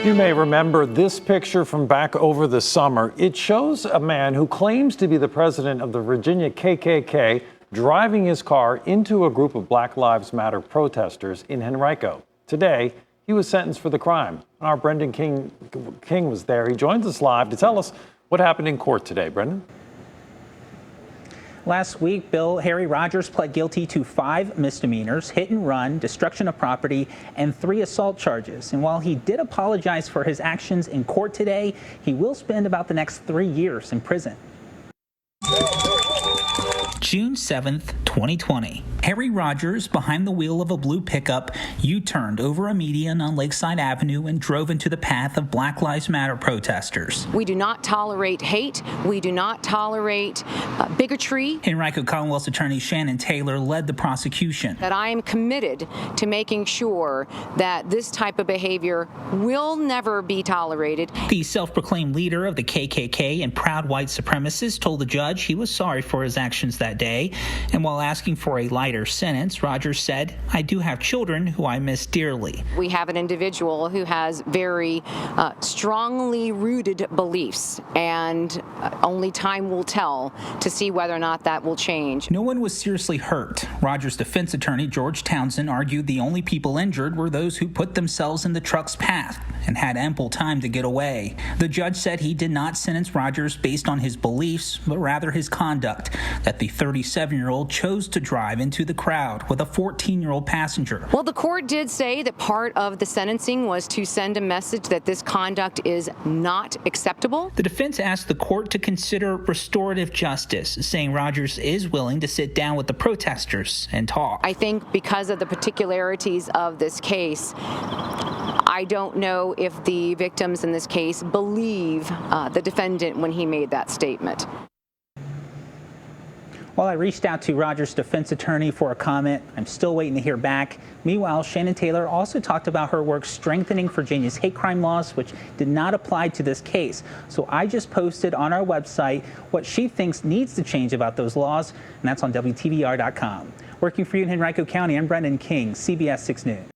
You may remember this picture from back over the summer. It shows a man who claims to be the president of the Virginia KKK driving his car into a group of Black Lives Matter protesters in Henrico. Today, he was sentenced for the crime. Our Brendan King was there. He joins us live to tell us what happened in court today. Brendan? Last week, Harry Rogers pled guilty to 5 misdemeanors, hit and run, destruction of property, and 3 assault charges. And while he did apologize for his actions in court today, he will spend about the next 3 years in prison. June 7th, 2020. Harry Rogers, behind the wheel of a blue pickup, U-turned over a median on Lakeside Avenue and drove into the path of Black Lives Matter protesters. We do not tolerate hate. We do not tolerate bigotry. Henrico Commonwealth's attorney Shannon Taylor led the prosecution. That I am committed to making sure that this type of behavior will never be tolerated. The self-proclaimed leader of the KKK and proud white supremacist told the judge he was sorry for his actions that day. And while asking for a lighter sentence, Rogers said, "I do have children who I miss dearly." We have an individual who has very strongly rooted beliefs, and only time will tell to see whether or not that will change. No one was seriously hurt. Rogers' defense attorney, George Townsend, argued the only people injured were those who put themselves in the truck's path and had ample time to get away. The judge said he did not sentence Rogers based on his beliefs, but rather his conduct, that the 37-year-old chose to drive into the crowd with a 14-year-old passenger. Well, the court did say that part of the sentencing was to send a message that this conduct is not acceptable. The defense asked the court to consider restorative justice, saying Rogers is willing to sit down with the protesters and talk. I think because of the particularities of this case, I don't know if the victims in this case believe the defendant when he made that statement. While I reached out to Rogers' defense attorney for a comment, I'm still waiting to hear back. Meanwhile, Shannon Taylor also talked about her work strengthening Virginia's hate crime laws, which did not apply to this case. So I just posted on our website what she thinks needs to change about those laws, and that's on WTVR.com. Working for you in Henrico County, I'm Brendan King, CBS 6 News.